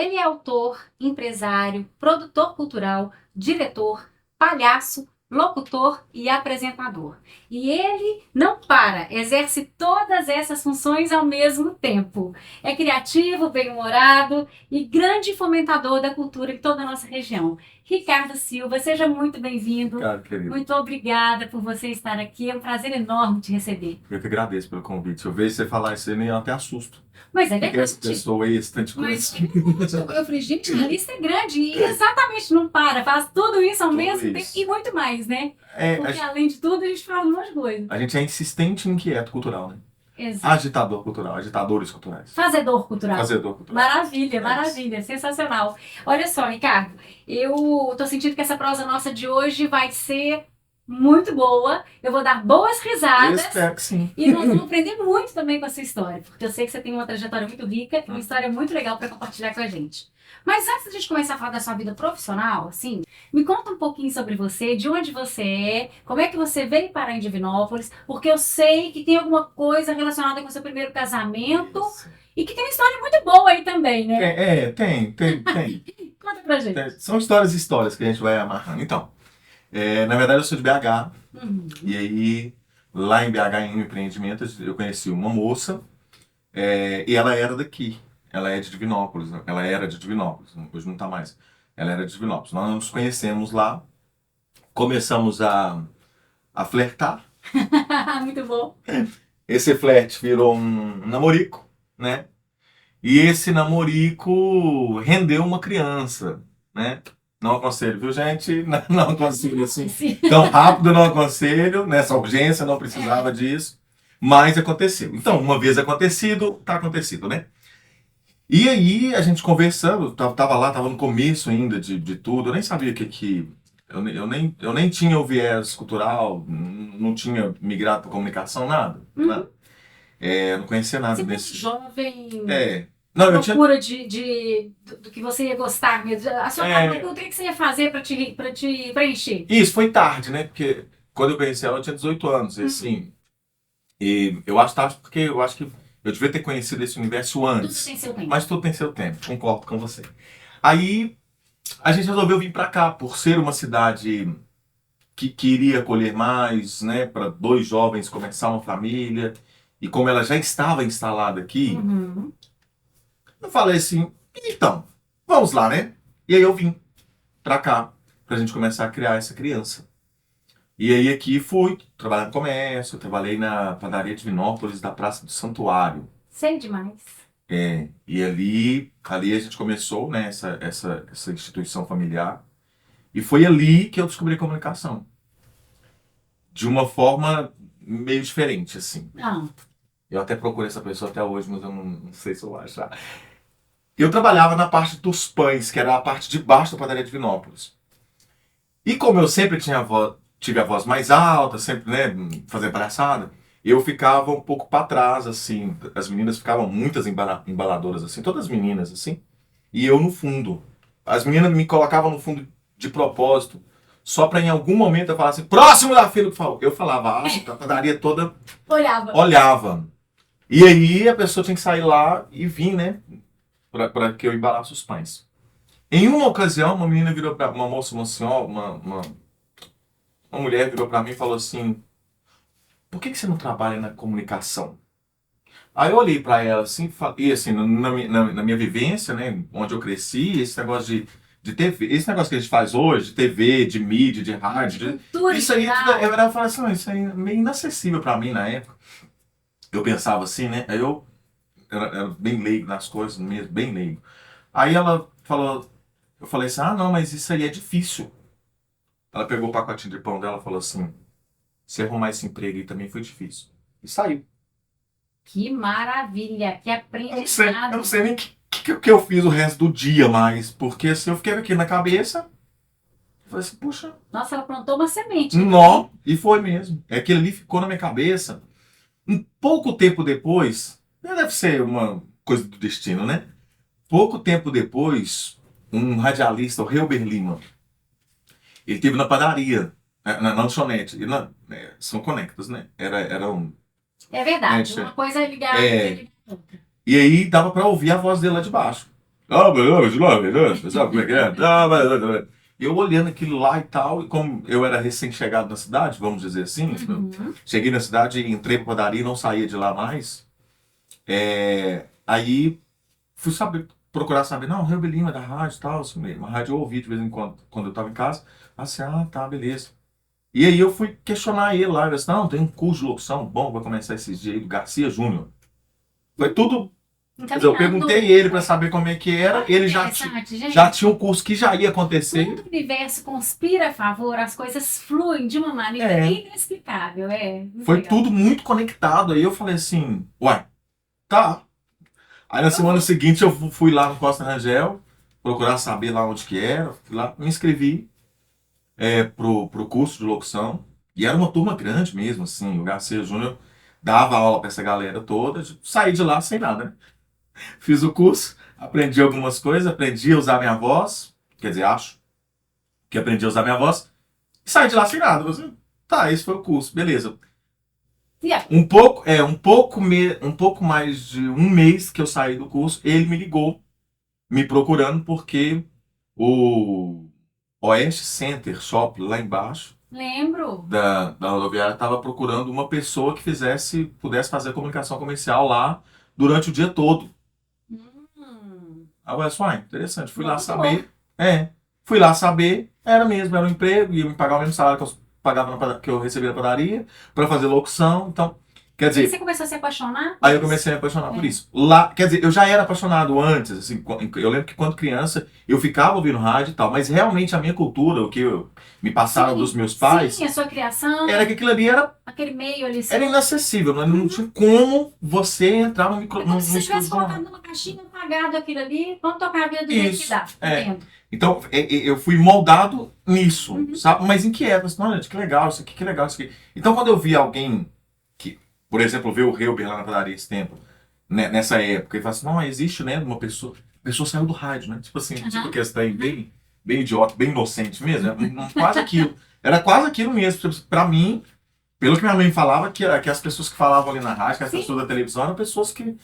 Ele é autor, empresário, produtor cultural, diretor, palhaço, locutor e apresentador. E ele não para, exerce todas essas funções ao mesmo tempo. É criativo, bem-humorado e grande fomentador da cultura em toda a nossa região. Ricardo Silva, seja muito bem-vindo. Cara, querido, Muito obrigada por você estar aqui. É um prazer enorme te receber. eu que agradeço pelo convite. Eu vejo você falar isso aí, eu até assusto. Mas é O que é essa verdade. pessoa aí, esse tanto de Mas coisa? eu falei, gente, a lista é grande e exatamente não para, faz tudo isso ao Tudo mesmo tempo isso. e muito mais, né? É, Porque além de tudo a gente faz um monte de coisa. a gente é insistente e inquieto cultural, né? Exato. Agitador cultural, agitadores culturais. Fazedor cultural. Fazedor cultural. Maravilha, É maravilha, sensacional. Olha só, Ricardo, eu tô sentindo que essa prosa nossa de hoje vai ser muito boa. Eu vou dar boas Eu risadas. espero que sim. E nós vamos aprender muito também com essa história, porque eu sei que você tem uma trajetória muito rica e uma história muito legal para compartilhar com a gente. Mas antes da gente começar a falar da sua vida profissional, assim, me conta um pouquinho sobre você, de onde você é, como é que você veio parar em Divinópolis, porque eu sei que tem alguma coisa relacionada com o seu primeiro casamento Isso. e que tem uma história muito boa aí também, né? Tem. Conta pra gente. São histórias e histórias que a gente vai amarrando. Então, na verdade eu sou de BH, Uhum. e aí lá em BH, em um empreendimento, eu conheci uma moça, e ela era daqui. Ela é de Divinópolis, né? Ela era de Divinópolis, hoje não está mais. Ela era de Divinópolis. Nós nos conhecemos lá, começamos a flertar. Muito bom. Esse flerte virou um namorico, né? E esse namorico rendeu uma criança, né? Não aconselho, viu, gente? Não aconselho assim. Sim. Tão rápido não aconselho, nessa urgência não precisava disso, mas aconteceu. Então, uma vez acontecido, tá acontecido, né? E aí, a gente conversando, tava lá, tava no começo ainda de tudo, eu nem sabia eu nem tinha o viés cultural, não tinha migrado para comunicação, nada, né? Não conhecia nada Você desse. jovem. Não, À eu tinha. procura do que você ia gostar mesmo. A sua o que você ia fazer para te preencher? Isso, foi tarde, né? Porque quando eu conheci ela, eu tinha 18 anos, e assim. E eu acho tarde porque eu acho que eu devia ter conhecido esse universo Tudo antes. tem seu tempo. Mas tudo tem seu tempo, concordo com você. Aí a gente resolveu vir pra cá, por ser uma cidade que queria acolher mais, né? Para dois jovens começar uma família. E como ela já estava instalada aqui, Uhum. eu falei assim, então, vamos lá, né? E aí eu vim pra cá, pra gente começar a criar essa criança. E aí aqui fui trabalhar no comércio, trabalhei na padaria de Divinópolis, da Praça do Santuário. Sei demais. E ali a gente começou, né, essa instituição familiar. E foi ali que eu descobri comunicação. De uma forma meio diferente, assim. Ah, Eu até procuro essa pessoa até hoje, mas eu não sei se eu vou achar. Eu trabalhava na parte dos pães, que era a parte de baixo da padaria de Divinópolis. E como eu sempre tive a voz mais alta, sempre, né, fazendo palhaçada, eu ficava um pouco para trás, assim. As meninas ficavam muitas embaladoras, assim, todas as meninas, assim. E eu no fundo. As meninas me colocavam no fundo de propósito, só para em algum momento eu falar assim, próximo da fila, eu falava alto, a padaria toda olhava. olhava. E aí a pessoa tinha que sair lá e vir, né, para que eu embalasse os pães. Em uma ocasião, uma menina virou para uma moça, uma senhora, uma mulher virou para mim e falou assim: por que você não trabalha na comunicação? Aí eu olhei para ela assim, e assim, na minha vivência, né, onde eu cresci, esse negócio de TV, esse negócio que a gente faz hoje, de TV, de mídia, de rádio, Cultura isso aí, geral. eu era falar assim, isso aí é meio inacessível para mim na época. Eu pensava assim, né? Aí eu era bem leigo nas coisas mesmo, bem leigo. Aí ela falou, eu falei assim, ah, não, mas isso aí é difícil. Ela pegou o pacotinho de pão dela e falou assim, se arrumar esse emprego aí também foi difícil. E saiu. Que maravilha, que Eu aprendizado. não sei nem o que eu fiz o resto do dia mais, porque assim, eu fiquei aqui na cabeça, falei assim, puxa, Nossa, ela plantou uma semente. nó, e foi mesmo. É que ali ficou na minha cabeça. Um pouco tempo depois, deve ser uma coisa do destino, né? Pouco tempo depois, um radialista, o Reuber Lima, ele esteve na padaria, na lanchonete, são conectos, né? Era um. É verdade, uma coisa é ligada. E aí dava pra ouvir a voz dele lá de baixo. Ah, mas não, sabe como é que é? Ah, eu olhando aquilo lá e tal, e como eu era recém-chegado na cidade, vamos dizer assim, cheguei na cidade, entrei pra padaria e não saía de lá mais. Aí fui saber, procurar saber, não, o Rebelinho é da rádio e tal, assim, uma rádio eu ouvi de vez em quando eu tava em casa. Assim, tá, beleza. E aí eu fui questionar ele lá, ele disse, não, tem um curso de locução bom, vai começar esses dias aí, do Garcia Júnior. Foi tudo. Quer dizer, eu perguntei ele para saber como é que era, ele já tinha um curso que já ia acontecer. Quando o universo conspira a favor, as coisas fluem de uma maneira inexplicável. Foi legal. tudo muito conectado. Aí eu falei assim, uai, tá. Aí na semana seguinte eu fui lá no Costa Rangel, procurar saber lá onde que era, fui lá, me inscrevi pro curso de locução. E era uma turma grande mesmo, assim, o Garcia Júnior dava aula para essa galera toda, saí de lá sem nada, né? Fiz o curso, aprendi algumas coisas, aprendi a usar minha voz, quer dizer, acho que aprendi a usar minha voz, e saí de lá sem nada. Tá, esse foi o curso, beleza. Um pouco mais de um mês que eu saí do curso, ele me ligou, me procurando, porque o Oeste Center Shop, lá embaixo, Lembro. da rodoviária, estava procurando uma pessoa que pudesse fazer comunicação comercial lá durante o dia todo. Aí eu falei, interessante. Fui lá saber. Fui lá saber. Era mesmo, era um emprego. Ia me pagar o mesmo salário que eu pagava que eu recebia na padaria para fazer locução. Então, quer dizer. E você começou a se apaixonar? Aí eu comecei a me apaixonar por isso. Lá, quer dizer, eu já era apaixonado antes. Assim, eu lembro que quando criança eu ficava ouvindo rádio e tal. Mas realmente a minha cultura, o que me passaram dos meus pais. Sim, a sua criação. Era que aquilo ali era. Aquele meio ali. Era inacessível. Não tinha como você entrar no microfone. Como se você tivesse colocado numa caixinha apagado aquilo ali, vamos tocar a vida do jeito que dá. Então, eu fui moldado nisso, sabe? Mas inquieto. Assim, olha, que legal isso aqui, que legal isso aqui. Então, quando eu vi alguém que, por exemplo, ver o Reuber lá na padaria esse tempo, né, nessa época, e fala assim, não, existe, né, uma pessoa... A pessoa saiu do rádio, né? Tipo assim, tipo que essa daí bem idiota, bem inocente mesmo. Quase aquilo. Era quase aquilo mesmo. Pra mim, pelo que minha mãe falava, que as pessoas que falavam ali na rádio, que as pessoas da televisão, eram pessoas que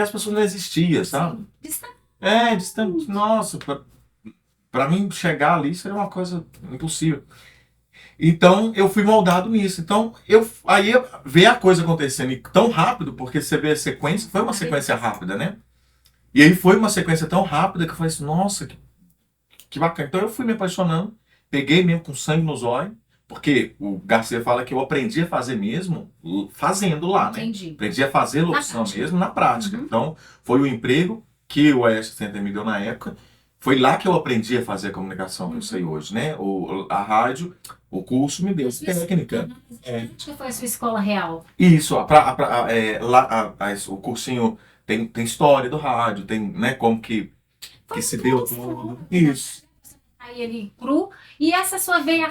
as pessoas não existiam, sabe? Distante. Nossa, pra mim chegar ali seria uma coisa impossível. Então eu fui moldado nisso. Então aí ver a coisa acontecendo tão rápido, porque você vê a sequência, foi uma sequência rápida, né? E aí foi uma sequência tão rápida que eu falei assim, nossa, que bacana. Então eu fui me apaixonando, peguei mesmo com sangue nos olhos, porque o Garcia fala que eu aprendi a fazer mesmo fazendo lá, né? Entendi. Aprendi a fazer locução mesmo na prática. Então foi o emprego que o Oeste Center me deu na época. Foi lá que eu aprendi a fazer a comunicação que eu sei hoje, né? A rádio, o curso me deu técnica. Onde que foi a sua escola real? Isso, lá o cursinho tem história do rádio, tem, né, como que se deu tudo. Isso. Aí ele cru, e essa sua veia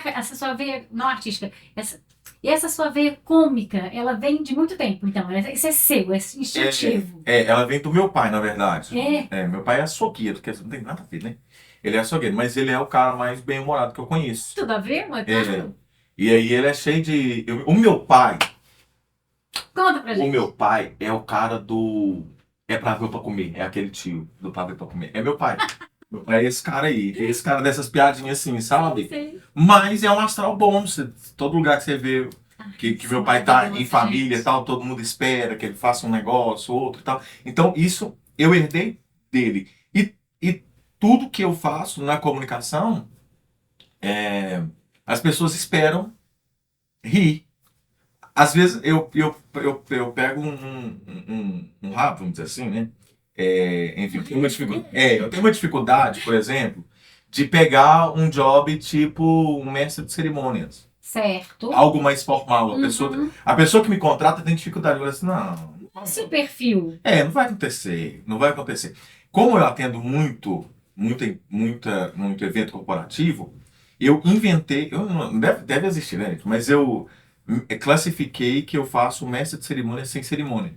não artística, essa sua veia cômica, ela vem de muito tempo, então, isso é seu, é instintivo. Ela vem do meu pai, na verdade. Meu pai é açougueiro, que não tem nada a ver, né? Ele é açougueiro, mas ele é o cara mais bem-humorado que eu conheço. Tudo a ver, mas E aí ele é cheio de... O meu pai... Conta pra gente. O meu pai é o cara do... É pra ver ou pra comer, é aquele tio do pra ver ou pra comer. É meu pai. Meu pai é esse cara aí, esse cara dessas piadinhas assim, sabe? Sim. Mas é um astral bom, todo lugar que você vê que meu pai tá em família e tal, todo mundo espera que ele faça um negócio, outro e tal. Então isso eu herdei dele. E tudo que eu faço na comunicação, as pessoas esperam rir. Às vezes eu pego um rabo, vamos dizer assim, né? Enfim, eu tenho uma dificuldade, por exemplo, de pegar um job tipo um mestre de cerimônias. Certo. Algo mais formal. A pessoa que me contrata tem dificuldade. Eu falo assim, não. Seu perfil. Não vai acontecer. Não vai acontecer. Como eu atendo muito evento corporativo, eu inventei, deve existir, né? Mas eu classifiquei que eu faço mestre de cerimônia sem cerimônia.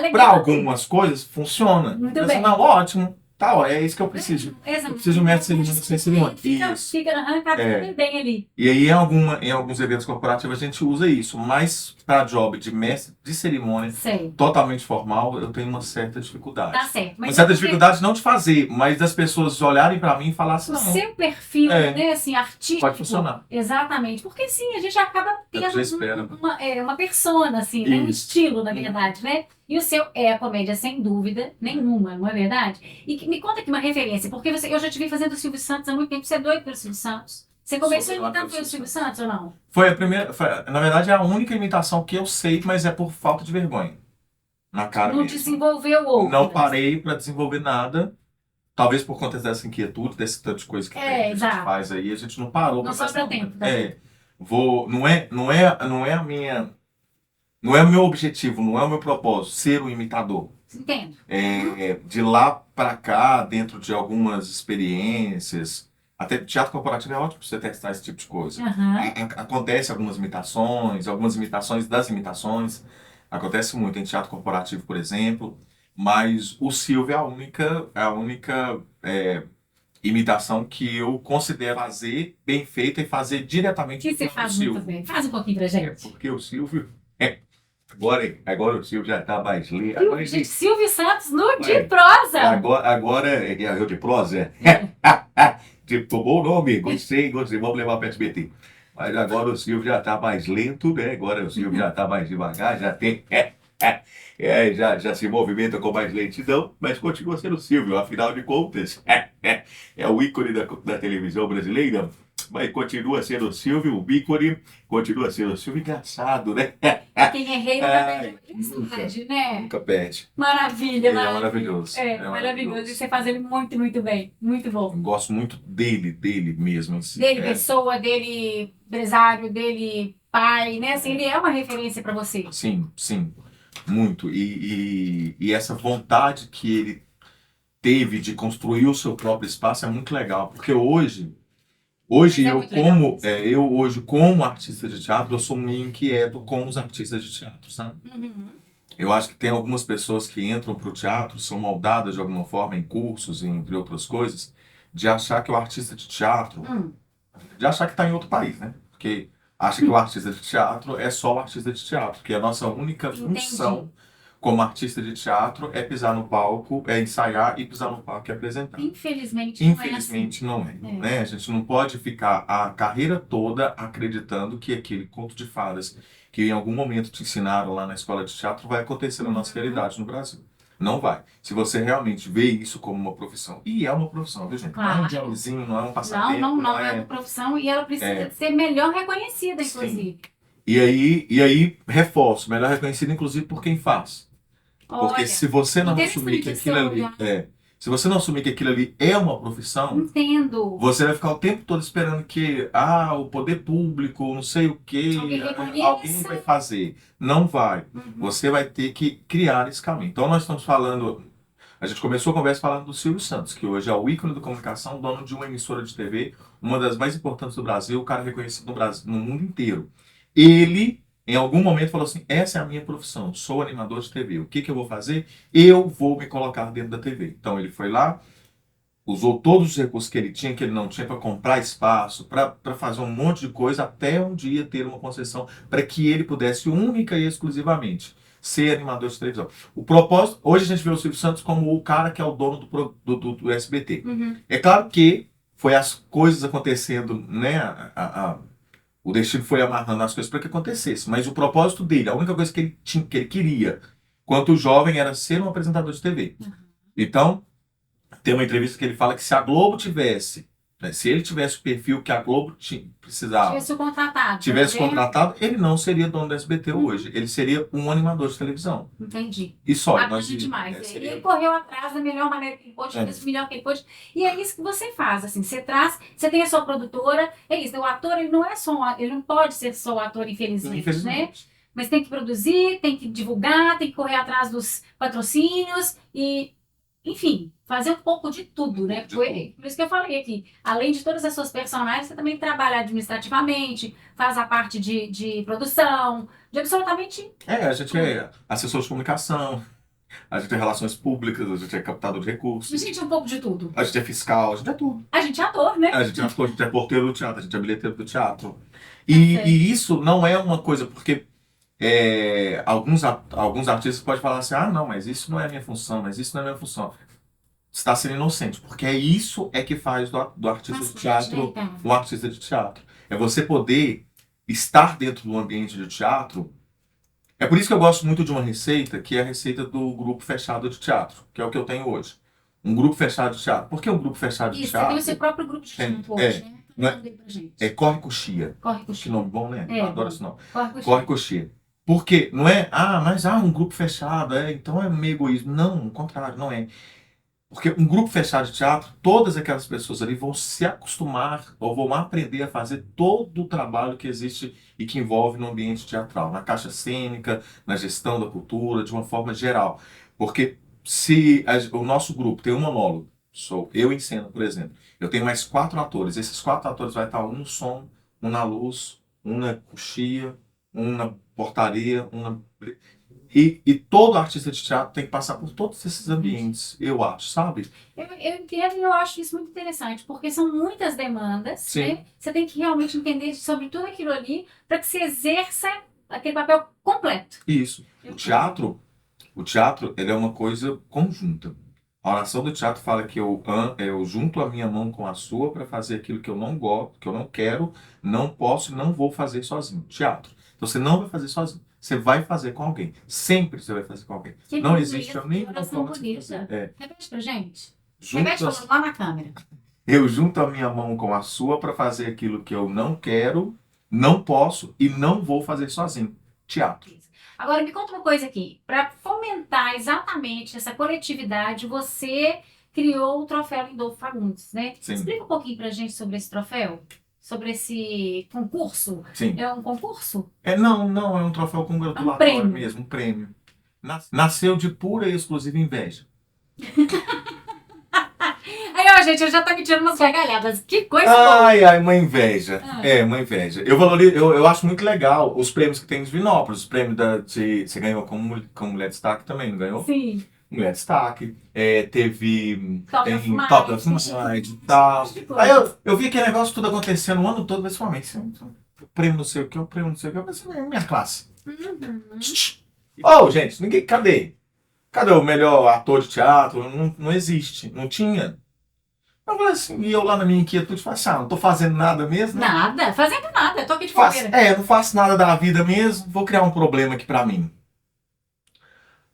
Legal. Para algumas coisas funciona. Muito bem. Não, ótimo. Tá, ó, é isso que eu preciso. Eu preciso de um mestre de cerimônia sem cerimônia. Isso. Fica arrancado bem ali. E aí, em alguns eventos corporativos, a gente usa isso. Mas para job de mestre de cerimônia, totalmente formal, eu tenho uma certa dificuldade. Tá certo. Uma certa dificuldade não de fazer, mas das pessoas olharem para mim e falar assim, o seu perfil, né, assim, artístico. Pode funcionar. Exatamente. Porque sim, a gente acaba tendo uma persona, assim, né, um estilo, na verdade, né? E o seu é a comédia, sem dúvida nenhuma, não é verdade? E me conta aqui uma referência, porque eu já te vi fazendo o Silvio Santos há muito tempo. Você é doido pelo Silvio Santos? Você começou imitando pelo Silvio Santos ou não? Foi a primeira, na verdade é a única imitação que eu sei, mas é por falta de vergonha. Na cara não mesmo. Desenvolveu outro. Não parei para desenvolver nada. Talvez por conta dessa inquietude, desse tanto de coisa que a gente faz aí, a gente não parou. Não sobra tempo. Não é o meu objetivo, não é o meu propósito ser um imitador. Entendo. De lá para cá, dentro de algumas experiências, até teatro corporativo é ótimo para você testar esse tipo de coisa. Acontece algumas imitações das imitações. Acontece muito em teatro corporativo, por exemplo. Mas o Silvio é a única imitação que eu considero fazer bem feita e fazer diretamente que você faz muito bem. Faz um pouquinho pra gente. Porque o Silvio... Agora o Silvio já está mais lindo. Gente, Silvio Santos no de prosa. Agora é eu de prosa. Tipo, bom nome, gostei, vamos levar para SBT. Mas agora o Silvio já está mais lento, né? Agora o Silvio já está mais devagar, já tem... já se movimenta com mais lentidão, mas continua sendo o Silvio, afinal de contas. É o ícone da televisão brasileira, mas continua sendo o Silvio, o ícone, continua sendo o Silvio engraçado, né? Quem é rei nunca perde, né? Nunca perde. Maravilha, ele é maravilhoso. Maravilhoso. E você faz ele muito, muito bem. Muito bom. Eu gosto muito dele mesmo. Assim. Dele, pessoa, dele, empresário, dele, pai, né? Assim, ele é uma referência para você. Sim. Muito. E essa vontade que ele teve de construir o seu próprio espaço é muito legal. Porque hoje como artista de teatro, eu sou meio inquieto com os artistas de teatro, sabe? Eu acho que tem algumas pessoas que entram para o teatro, são moldadas de alguma forma em cursos, entre outras coisas, de achar que o artista de teatro, de achar que está em outro país, né? Porque acha que o artista de teatro é só o artista de teatro, que a nossa única função como artista de teatro é pisar no palco, é ensaiar e pisar no palco e apresentar. Infelizmente não é. Né? A gente não pode ficar a carreira toda acreditando que aquele conto de fadas que em algum momento te ensinaram lá na escola de teatro vai acontecer na nossa realidade no Brasil. Não vai. Se você realmente vê isso como uma profissão, e é uma profissão, viu gente? Claro. Não é um jobzinho, não é um passatempo. Não é uma profissão e ela precisa ser melhor reconhecida, inclusive. E aí reforço, melhor reconhecida inclusive por quem faz. Porque se você não assumir que aquilo ali é uma profissão, você vai ficar o tempo todo esperando que o poder público, não sei o que, alguém vai fazer. Não vai. Você vai ter que criar esse caminho. Então nós estamos falando, a gente começou a conversa falando do Silvio Santos, que hoje é o ícone da comunicação, dono de uma emissora de TV, uma das mais importantes do Brasil, o cara reconhecido no Brasil, no mundo inteiro. Ele em algum momento falou assim, essa é a minha profissão, sou animador de TV. O que eu vou fazer? Eu vou me colocar dentro da TV. Então ele foi lá, usou todos os recursos que ele tinha, que ele não tinha, para comprar espaço, para fazer um monte de coisa, até um dia ter uma concessão para que ele pudesse única e exclusivamente ser animador de televisão. O propósito, hoje a gente vê o Silvio Santos como o cara que é o dono do SBT. É claro que foi as coisas acontecendo, né? O destino foi amarrando as coisas para que acontecesse. Mas o propósito dele, a única coisa que ele queria, quanto jovem, era ser um apresentador de TV. Então, tem uma entrevista que ele fala que se a Globo tivesse, né, se ele tivesse o perfil que a Globo precisava, tivesse contratado, ele não seria dono do SBT hoje. Ele seria um animador de televisão. Entendi. E só. Demais. E ele correu atrás da melhor maneira que ele pôde, fez o melhor que ele pôde. E é isso que você faz, assim, você tem a sua produtora, é isso, o ator, ele não pode ser só o ator, infelizmente, né? Mas tem que produzir, tem que divulgar, tem que correr atrás dos patrocínios e, enfim, fazer um pouco de tudo, né? Por isso que eu falei aqui, além de todas as suas personagens, você também trabalha administrativamente, faz a parte de produção, de absolutamente... A gente é assessor de comunicação, A gente é relações públicas, a gente é captador de A recursos, gente é um pouco de tudo. a gente é fiscal, a gente é tudo. A gente é ator, né? A gente é ator, a gente é porteiro do teatro, a gente é bilheteiro do teatro. Perfeito. E isso não é uma coisa, porque alguns artistas podem falar assim, ah, não, mas isso não é a minha função, mas isso não é a minha função. Você está sendo inocente, porque isso é que faz do artista de teatro um artista de teatro. É você poder estar dentro do ambiente de teatro. É por isso que eu gosto muito de uma receita, que é a receita do grupo fechado de teatro, que é o que eu tenho hoje. Um grupo fechado de teatro. Por que um grupo fechado de Isso, você tem o teatro? seu próprio grupo de teatro É, hoje, né? não é- Manda aí pra gente. É Corre Coxia. Corre Que coxinha. nome bom, né? É, Eu adoro bom. esse nome. Corre coxinha. Corre Coxia. Porque não é, um grupo fechado, então é meio egoísmo. Não, ao contrário, não é. Porque um grupo fechado de teatro, todas aquelas pessoas ali vão se acostumar ou vão aprender a fazer todo o trabalho que existe e que envolve no ambiente teatral, na caixa cênica, na gestão da cultura, de uma forma geral. Porque se o nosso grupo tem um monólogo, sou eu em cena, por exemplo, eu tenho mais 4 atores, esses 4 atores vai estar um no som, um na luz, um na coxia, um na portaria, um na... E todo artista de teatro tem que passar por todos esses ambientes, eu acho, sabe? Eu entendo e eu acho isso muito interessante, porque são muitas demandas, Sim. né? Você tem que realmente entender sobre tudo aquilo ali para que você exerça aquele papel completo. Isso. O teatro, ele é uma coisa conjunta. A oração do teatro fala que eu junto a minha mão com a sua para fazer aquilo que eu não gosto, que eu não quero, não posso e não vou fazer sozinho. Teatro. Então você não vai fazer sozinho. Você vai fazer com alguém. Sempre você vai fazer com alguém. Que Não bonito, existe que nenhuma oração forma de você bonita. fazer. Repete pra gente. Junto Repete falando lá na câmera. Eu junto a minha mão com a sua para fazer aquilo que eu não quero, não posso e não vou fazer sozinho. Teatro. Agora, me conta uma coisa aqui. Para fomentar exatamente essa coletividade, você criou o troféu Lindolfo Fagundes, né? Sim. Explica um pouquinho pra gente sobre esse troféu, sobre esse concurso. Sim. É um concurso? Não, é um troféu congratulatório prêmio. mesmo, um prêmio. Nasceu de pura e exclusiva inveja. Aí, ó, gente, eu já tô me tirando umas gargalhadas. Que coisa boa. Ai, uma inveja. Ah. É, uma inveja. Eu acho muito legal os prêmios que tem em Divinópolis. Os prêmios você ganhou como mulher de destaque também, não ganhou? Sim. Mulher de destaque. Teve. Top tem of Mind. Top of Mind e tal. Tipo de coisa. Aí eu vi aquele negócio tudo acontecendo o ano todo, pessoalmente. O prêmio não sei o que, o prêmio não sei o que. Eu pensei, minha classe. Uhum. Gente, ninguém. Cadê? Cadê o melhor ator de teatro? Não existe. Não tinha. Eu falei assim, e eu lá na minha inquietude, falei assim, não tô fazendo nada mesmo, né? Nada, fazendo nada. Tô aqui de bobeira. Não faço nada da vida mesmo, vou criar um problema aqui pra mim.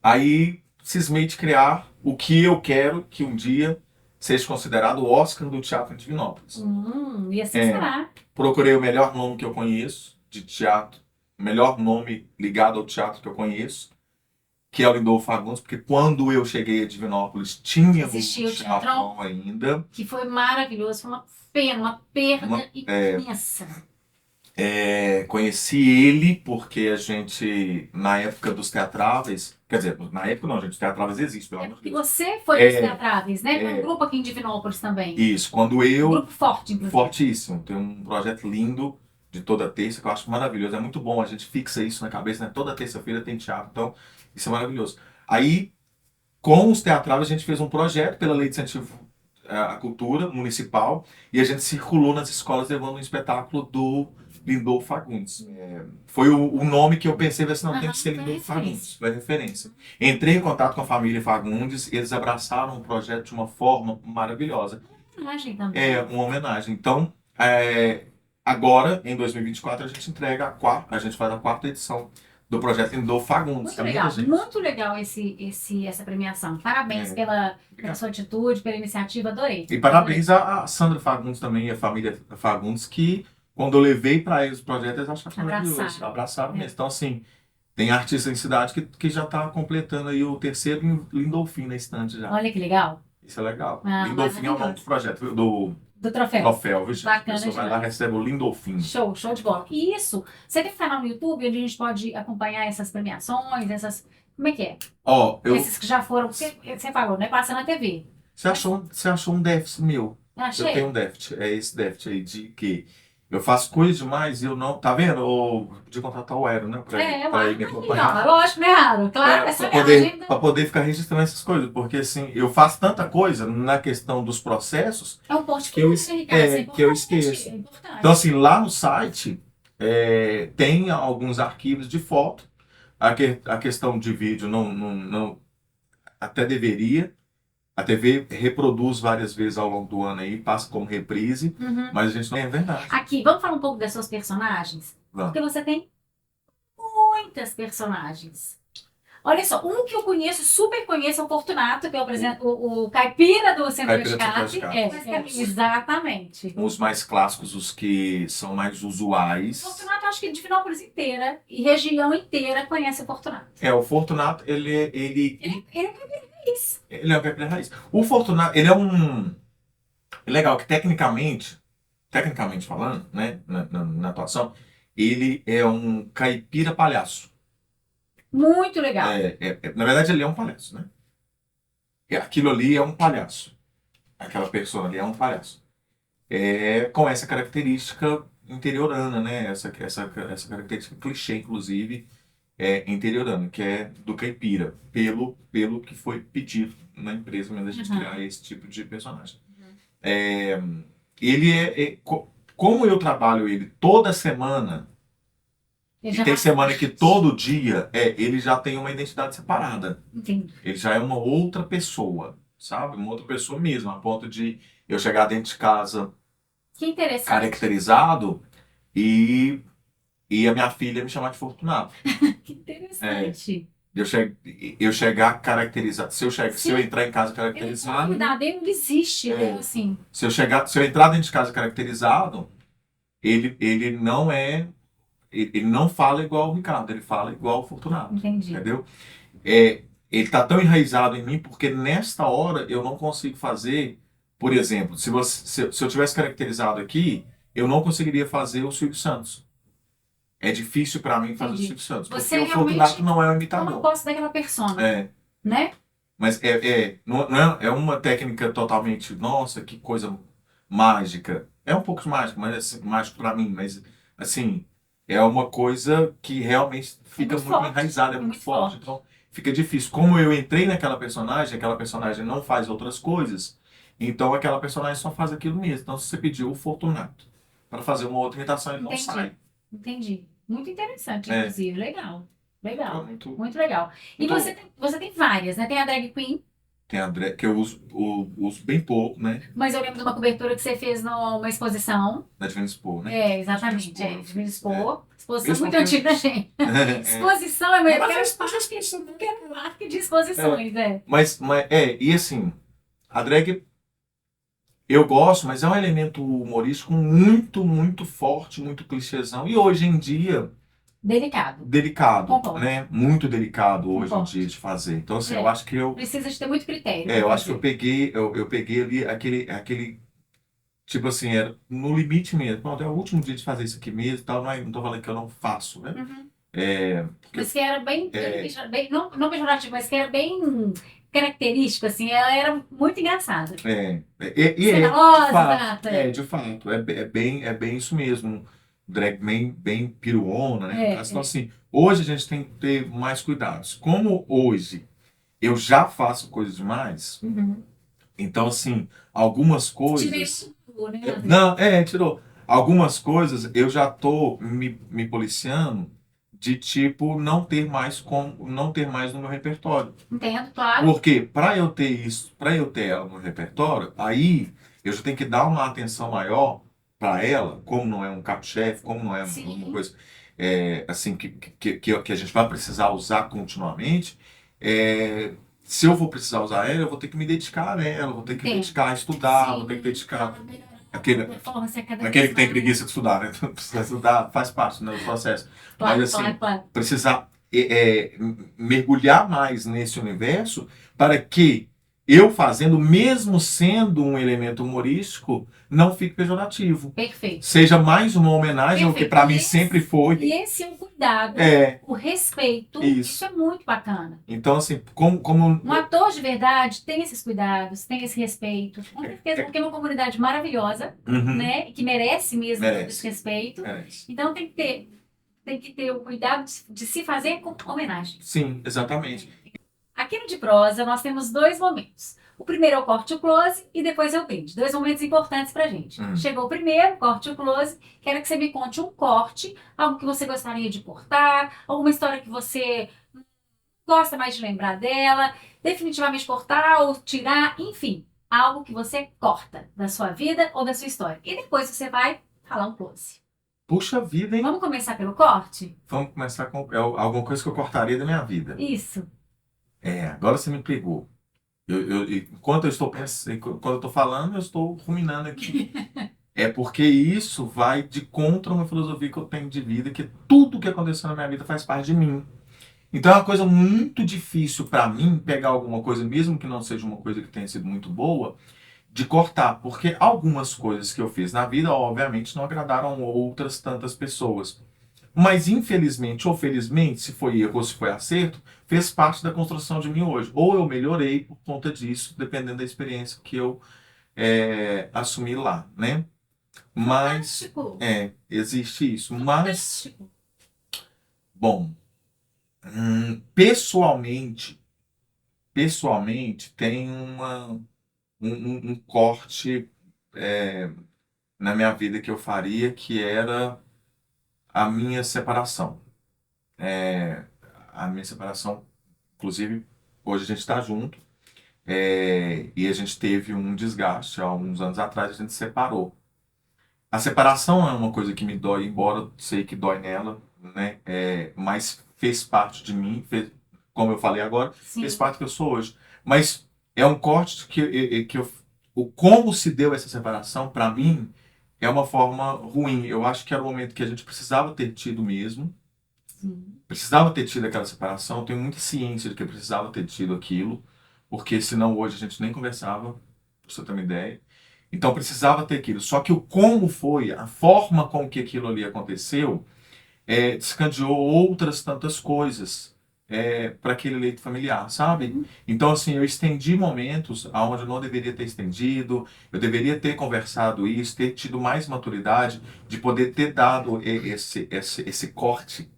Aí, cismei de criar o que eu quero que um dia seja considerado o Oscar do Teatro em Divinópolis. E assim será. Procurei o melhor nome que eu conheço de teatro, o melhor nome ligado ao teatro que eu conheço, que é o Lindolfo Fagundes, porque quando eu cheguei a Divinópolis tinha um Existia o teatrão ainda. Que foi maravilhoso. Foi uma pena, uma perda imensa. Conheci ele porque a gente, na época dos teatráveis, quer dizer, na época não, gente, os teatráveis existem, pelo É amor de porque Deus. você foi dos Teatráveis, né? Foi um grupo aqui em Divinópolis também. Isso, quando Um eu, grupo forte, inclusive. fortíssimo, tem um projeto lindo de toda terça que eu acho maravilhoso, é muito bom, a gente fixa isso na cabeça, né? Toda terça-feira tem teatro, então isso é maravilhoso. Aí, com os teatráveis, a gente fez um projeto pela Lei de Incentivo à Cultura Municipal e a gente circulou nas escolas levando um espetáculo do Lindolfo Fagundes. Foi o nome que eu pensei, assim, não, tem que ser Foi Lindolfo referência. Fagundes, foi referência. Entrei em contato com a família Fagundes, eles abraçaram o projeto de uma forma maravilhosa. Homenagem também. É uma homenagem. Então, agora, em 2024, a gente a gente faz a 4ª edição do projeto Lindolfo Fagundes. Muito legal essa premiação. Parabéns pela sua atitude, pela iniciativa, adorei. E parabéns a Sandra Fagundes também, e a família Fagundes, que quando eu levei para eles o projeto, eles acharam maravilhoso. Abraçaram mesmo. Então, assim, tem artista em cidade que já está completando aí o 3º Lindolfinho na estante já. Olha que legal. Isso é legal. Ah, Lindolfinho é o nome do projeto, do troféu. troféu, viu, gente? Bacana A pessoa vai lá e recebe o Lindolfinho. Show de bola. E isso, você tem um canal no YouTube onde a gente pode acompanhar essas premiações, como é que é? Esses que já foram, você falou, né? Passa na TV. Você achou um déficit meu. Achei. Eu tenho um déficit. É esse déficit aí de que Eu faço coisa demais e eu não. Tá vendo? Eu podia contratar o Aero, né? Eu Pra acho ir me que acompanhar. não, lógico, né, Aro? Claro, essa é a minha agenda. Pra poder ficar registrando essas coisas. Porque assim, eu faço tanta coisa na questão dos processos É um que eu, portfólio, né, Ricardo? Isso é que eu importante. esqueço. É Então, importante. assim, lá no site tem alguns arquivos de foto. A questão de vídeo até deveria. A TV reproduz várias vezes ao longo do ano aí, passa como reprise, Uhum. mas a gente não é verdade. Aqui, vamos falar um pouco das suas personagens? Vamos. Porque você tem muitas personagens. Olha só, um que eu conheço, super conheço, é o Fortunato, que é o caipira do Caipira do Centro-Oeste. Centro-Oeste. Exatamente. Os mais clássicos, os que são mais O usuais. Fortunato, acho que Divinópolis inteira e região inteira conhece o Fortunato. O Fortunato, Ele é um caipira raiz. ele é um caipira raiz. O Fortunato, ele é um. É legal que tecnicamente falando, né, na atuação, ele é um caipira palhaço. Muito legal. Na verdade, ele é um palhaço, né? E aquilo ali é um palhaço. Aquela pessoa ali é um palhaço. Com essa característica interiorana, né? Essa característica clichê, inclusive, interiorana, que é do caipira, pelo que foi pedido na empresa mesmo, a gente criar esse tipo de personagem. Ele como eu trabalho ele toda semana, e tem semana que todo dia, ele já tem uma identidade separada. Entendi. Ele já é uma outra pessoa, sabe? Uma outra pessoa mesmo, a ponto de eu chegar dentro de casa Que interessante. caracterizado e a minha filha me chamar de Fortunato. Que interessante. Eu chegar caracterizado. Se eu entrar em casa caracterizado. Cuidado, ele não existe, né? Assim. Se eu entrar dentro de casa caracterizado, ele não é. Ele não fala igual o Ricardo, ele fala igual o Fortunato. Entendi. Entendeu? Ele está tão enraizado em mim porque nesta hora eu não consigo fazer. Por exemplo, se eu tivesse caracterizado aqui, eu não conseguiria fazer o Silvio Santos. É difícil para mim fazer o Silvio Santos. Você porque o Fortunato não é um Eu imitador. não posso daquela persona, né? Mas não é uma técnica totalmente, nossa, que coisa mágica. É um pouco mágico, mas assim, mágico para mim, mas assim, é uma coisa que realmente fica muito forte, enraizada, é muito forte. Então fica difícil. Como eu entrei naquela personagem não faz outras coisas, então aquela personagem só faz aquilo mesmo. Então se você pediu o Fortunato para fazer uma outra imitação, ele não sai. Entendi. Muito interessante, inclusive. Legal. Legal. Muito legal. E você tem várias, né? Tem a drag queen. Tem a drag, que eu uso bem pouco, né? Mas eu lembro de uma cobertura que você fez numa exposição. Na Divina Expo, né? Exatamente. Divina Expo. Exposição Expo muito antiga, gente. Exposição é mesmo. Quero marca de exposições, E assim, a drag eu gosto, mas é um elemento humorístico muito, muito forte, muito clichêzão. E hoje em dia. Delicado, Concordo. né? Muito delicado hoje em dia de fazer. Então, assim, eu acho que eu. Precisa de ter muito critério. Eu acho que eu peguei ali aquele. Tipo assim, era no limite mesmo. Pronto, é o último dia de fazer isso aqui mesmo e tal. Não tô falando que eu não faço, né? Mas que era bem não pejorativo, mas que era bem característico, assim, ela era muito engraçada. De fato, é bem isso mesmo. Drag bem piruona, né? Então, assim, hoje a gente tem que ter mais cuidados. Como hoje eu já faço coisas demais, então, assim, algumas coisas. Tirou. Algumas coisas eu já tô me policiando de tipo não ter mais no meu repertório. Entendo, claro. Porque para eu ter isso, para eu ter ela no repertório, aí eu já tenho que dar uma atenção maior para ela, como não é um carro-chefe, como não é uma coisa assim que a gente vai precisar usar continuamente. Se eu vou precisar usar ela, eu vou ter que me dedicar a ela, vou ter que me dedicar a estudar, vou ter que dedicar aquele que tem preguiça de estudar, né? Precisa estudar, faz parte, né, do processo. Mas assim, precisar mergulhar mais nesse universo para que eu fazendo, mesmo sendo um elemento humorístico, não fique pejorativo. Perfeito. Seja mais uma homenagem ao que Perfeito. para E mim esse- sempre foi. E esse é o cuidado, o respeito. Isso. Isso é muito bacana. Então, assim, como Um ator de verdade tem esses cuidados, tem esse respeito. Com certeza, porque é uma comunidade maravilhosa, Uhum. né? Que merece mesmo Merece. todo esse respeito. Merece. Então tem que ter o cuidado de se fazer com homenagem. Sim, exatamente. Aqui no De Prosa, nós temos 2 momentos. O primeiro é o corte e o close e depois é o brinde. 2 momentos importantes pra gente. Chegou o primeiro, corte e o close. Quero que você me conte um corte, algo que você gostaria de cortar, alguma história que você gosta mais de lembrar dela, definitivamente cortar ou tirar, enfim, algo que você corta da sua vida ou da sua história. E depois você vai falar um close. Puxa vida, hein? Vamos começar pelo corte? Vamos começar com alguma coisa que eu cortaria da minha vida. Isso. Agora você me pegou. Enquanto eu estou pensando, quando eu estou falando, eu estou ruminando aqui. É porque isso vai de contra uma filosofia que eu tenho de vida, que tudo que aconteceu na minha vida faz parte de mim. Então é uma coisa muito difícil para mim pegar alguma coisa, mesmo que não seja uma coisa que tenha sido muito boa, de cortar, porque algumas coisas que eu fiz na vida, obviamente, não agradaram outras tantas pessoas. Mas infelizmente ou felizmente, se foi erro ou se foi acerto, fez parte da construção de mim hoje. Ou eu melhorei por conta disso, dependendo da experiência que eu assumi lá, né? Mas Fantástico. existe isso. Mas, Fantástico. bom, pessoalmente tem um corte na minha vida que eu faria, que era a minha separação. A minha separação, inclusive, hoje a gente está junto, e a gente teve um desgaste. Há uns anos atrás a gente se separou. A separação é uma coisa que me dói, embora eu sei que dói nela, né? Mas fez parte de mim, como eu falei agora, Sim. fez parte do que eu sou hoje. Mas é um corte o como se deu essa separação, para mim, é uma forma ruim. Eu acho que era o momento que a gente precisava ter tido mesmo. Sim. Precisava ter tido aquela separação. Eu tenho muita ciência de que eu precisava ter tido aquilo, porque senão hoje a gente nem conversava, pra você ter uma ideia. Então precisava ter aquilo. Só que o como foi, a forma com que aquilo ali aconteceu, descandeou outras tantas coisas para aquele leito familiar, sabe? Então, assim, eu estendi momentos onde eu não deveria ter estendido, eu deveria ter conversado isso, ter tido mais maturidade, de poder ter dado esse corte,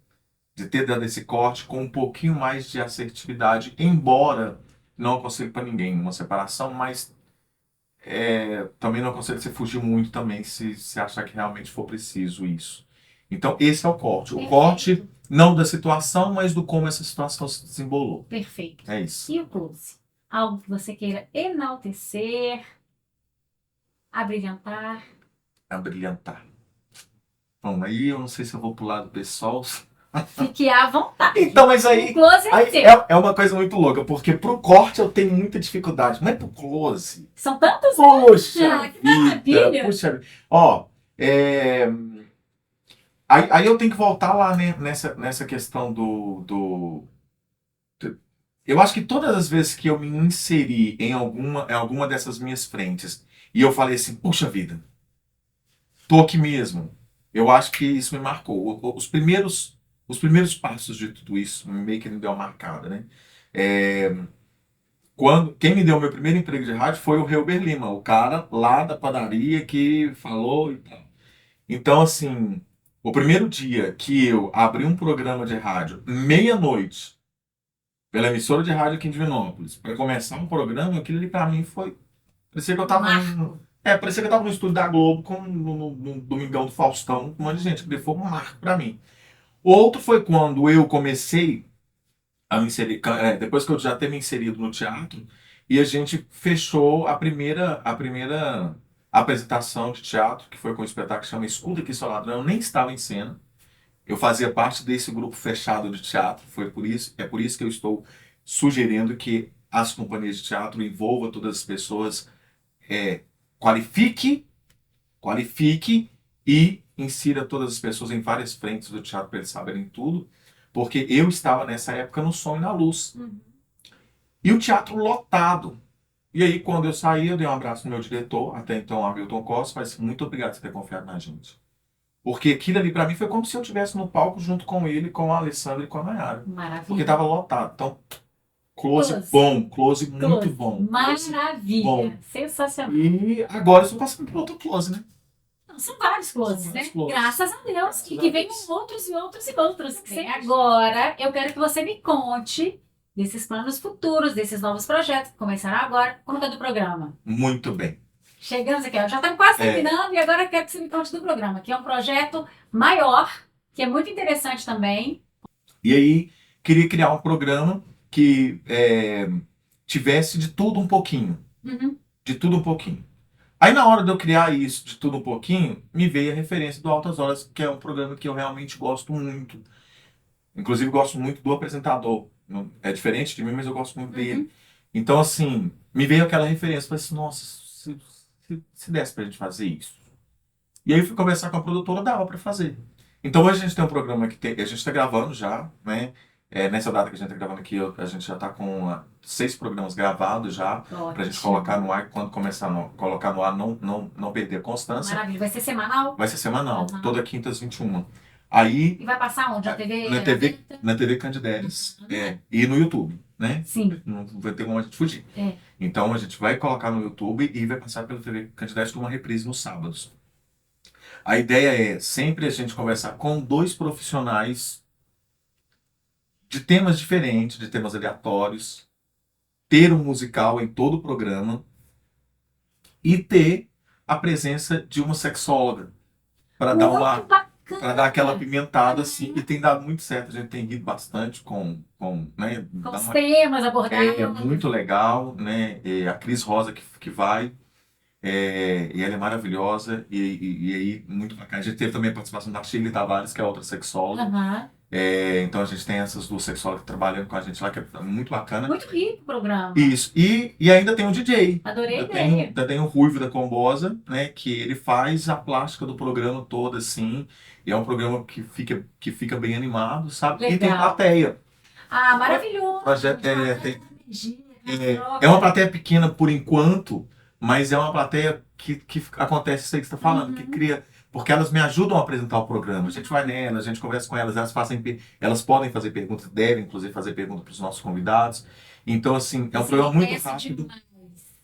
de ter dado esse corte com um pouquinho mais de assertividade, embora não aconselhe para ninguém uma separação, mas também não aconselho você fugir muito também se achar que realmente for preciso isso. Então, esse é o corte. O corte não da situação, mas do como essa situação se desembolou. Perfeito. É isso. E o close? Algo que você queira enaltecer, abrilhantar. Abrilhantar. Bom, aí eu não sei se eu vou pro lado do pessoal. Fique à vontade. Então, mas aí O close é seu. é uma coisa muito louca, porque pro corte eu tenho muita dificuldade, mas pro close... São tantos. Poxa Que vida, maravilha. puxa vida. Ó, aí eu tenho que voltar lá, né, nessa questão eu acho que todas as vezes que eu me inseri em alguma dessas minhas frentes e eu falei assim, puxa vida, tô aqui mesmo, eu acho que isso me marcou. Os primeiros passos de tudo isso meio que me deu uma marcada, né? Quem me deu o meu primeiro emprego de rádio foi o Reuber Lima, o cara lá da padaria que falou e tal. Então, assim, o primeiro dia que eu abri um programa de rádio, meia-noite, pela emissora de rádio aqui em Divinópolis, para começar um programa, aquilo ali pra mim foi... Parecia que eu tava parecia que eu tava no estúdio da Globo, no Domingão do Faustão, com um monte de gente, que foi um marco pra mim. Outro foi quando eu comecei a me inserir, depois que eu já ter me inserido no teatro, e a gente fechou a primeira apresentação de teatro, que foi com um espetáculo que chama Escuta Aqui Seu Ladrão. Eu nem estava em cena. Eu fazia parte desse grupo fechado de teatro. É por isso que eu estou sugerindo que as companhias de teatro envolvam todas as pessoas, qualifique e insira todas as pessoas em várias frentes do teatro para eles saberem tudo, porque eu estava nessa época no som e na luz. E o teatro lotado. E aí, quando eu saí, eu dei um abraço no meu diretor, até então, Hamilton Costa, falei assim, muito obrigado por você ter confiado na gente. Porque aquilo ali pra mim foi como se eu estivesse no palco junto com ele, com a Alessandra e com a Nayara. Porque Maravilha. tava lotado. Então, close Close. bom, close muito Close. bom. Maravilha. Bom. Sensacional. E agora eu estou passando por outro close, né? Não, são vários closes, São né? vários closes. Graças a Deus. Graças Que a venham Deus. outros e outros e outros. Agora, eu quero que você me conte desses planos futuros, desses novos projetos que começaram agora, conta do programa. Muito bem. Chegamos aqui, ó, já estamos quase terminando e agora eu quero que você me conte do programa, que é um projeto maior, que é muito interessante também. E aí, queria criar um programa que tivesse de tudo um pouquinho. Uhum. De tudo um pouquinho. Aí, na hora de eu criar isso de tudo um pouquinho, me veio a referência do Altas Horas, que é um programa que eu realmente gosto muito. Inclusive, gosto muito do apresentador. É diferente de mim, mas eu gosto muito dele. Então, assim, me veio aquela referência. Falei assim, nossa, se desse pra gente fazer isso. E aí, fui conversar com a produtora, dava pra fazer. Então, hoje a gente tem um programa que a gente tá gravando já, né? Nessa data que a gente tá gravando aqui, a gente já tá com 6 programas gravados já, pra gente colocar no ar. Quando começar a colocar no ar, não perder a constância. Maravilha. Vai ser semanal? Vai ser semanal, Uhum. toda quinta às 21. Aí, E vai passar onde? Na TV? na TV Candidez. E no YouTube, né? Sim. Não vai ter como a gente fugir. É. Então, a gente vai colocar no YouTube e vai passar pela TV Candidez com uma reprise nos sábados. A ideia é sempre a gente conversar com 2 profissionais de temas diferentes, de temas aleatórios, ter um musical em todo o programa e ter a presença de uma sexóloga para dar Muito bacana. para dar aquela pimentada assim, e tem dado muito certo. A gente tem rido bastante né, Com dá os temas abordados. é muito legal, né? E a Cris Rosa que vai. E ela é maravilhosa e aí muito bacana. A gente teve também a participação da Shirley Tavares, que é outra sexóloga. Aham. Então a gente tem essas 2 sexólogas trabalhando com a gente lá, que é muito bacana. Muito rico o programa. Isso. E ainda tem o DJ. Adorei a Ainda ideia. tem o Ruivo da Combosa, né? Que ele faz a plástica do programa todo, assim. E é um programa que fica bem animado, sabe? E tem Legal. plateia. Ah, maravilhoso. Projeto, Energia, é uma plateia pequena por enquanto, mas é uma plateia que acontece isso aí que você está falando, que cria. Porque elas me ajudam a apresentar o programa. A gente vai nelas, a gente conversa com elas, elas podem fazer perguntas, devem inclusive fazer perguntas para os nossos convidados. Então, assim, é um programa muito rápido,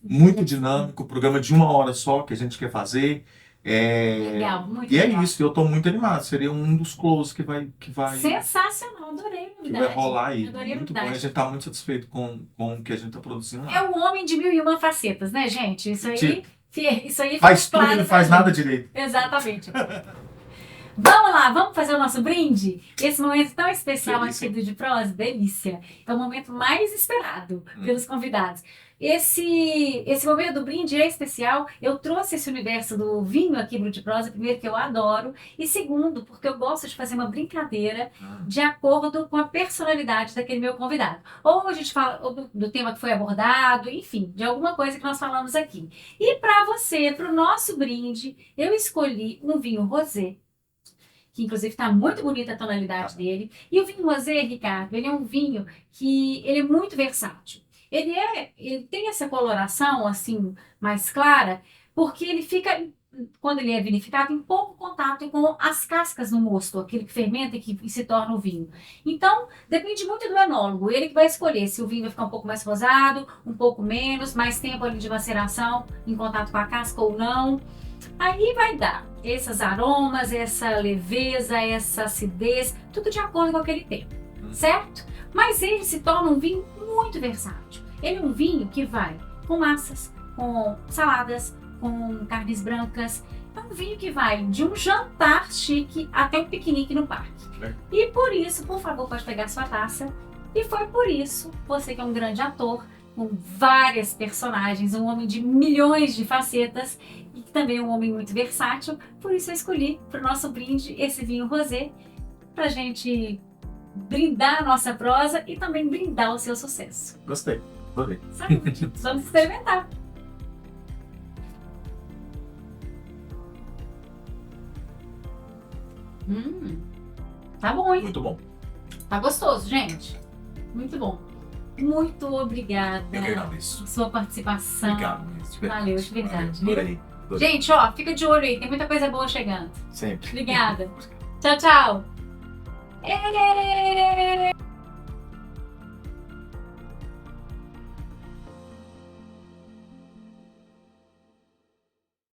muito dinâmico, programa de 1 hora só que a gente quer fazer. Legal, muito E é legal. isso, eu estou muito animado. Seria um dos close que vai Sensacional, adorei a que novidade. vai rolar aí. Adorei a Muito bom. E a novidade. gente está muito satisfeito com o que a gente está produzindo lá. É um homem de 1001 facetas, né, gente? Isso aí Faz fica tudo e não faz nada direito. Exatamente. Vamos lá, vamos fazer o nosso brinde? Esse momento tão especial Delícia. aqui do De Prosa, delícia. É o momento mais esperado pelos convidados. Esse momento do brinde é especial. Eu trouxe esse universo do vinho aqui pro De Prosa, primeiro que eu adoro, e segundo, porque eu gosto de fazer uma brincadeira de acordo com a personalidade daquele meu convidado. Ou a gente fala do tema que foi abordado, enfim, de alguma coisa que nós falamos aqui. E para você, para o nosso brinde, eu escolhi um vinho rosé, que inclusive está muito bonita a tonalidade dele. E o vinho rosé, Ricardo, ele é um vinho que ele é muito versátil. Ele tem essa coloração assim mais clara, porque ele fica, quando ele é vinificado, em pouco contato com as cascas do mosto, aquele que fermenta e que se torna o vinho. Então, depende muito do enólogo, ele que vai escolher se o vinho vai ficar um pouco mais rosado, um pouco menos, mais tempo ali de maceração em contato com a casca ou não. Aí vai dar esses aromas, essa leveza, essa acidez, tudo de acordo com aquele tempo, certo? Mas ele se torna um vinho muito versátil. Ele é um vinho que vai com massas, com saladas, com carnes brancas. É um vinho que vai de um jantar chique até um piquenique no parque. E por isso, por favor, pode pegar sua taça. E foi por isso, você que é um grande ator, com várias personagens, um homem de milhões de facetas, e também um homem muito versátil, por isso eu escolhi para o nosso brinde esse vinho rosé, para a gente brindar a nossa prosa e também brindar o seu sucesso. Gostei, adorei. Saúde, vamos experimentar. Tá bom, hein? Muito bom. Tá gostoso, gente. Muito bom. muito obrigada Eu que agradeço. por sua participação. Obrigado mesmo. De verdade. Valeu, de verdade. Adorei. Gente, ó, fica de olho aí, tem muita coisa boa chegando. Sempre. Obrigada. Tchau, tchau.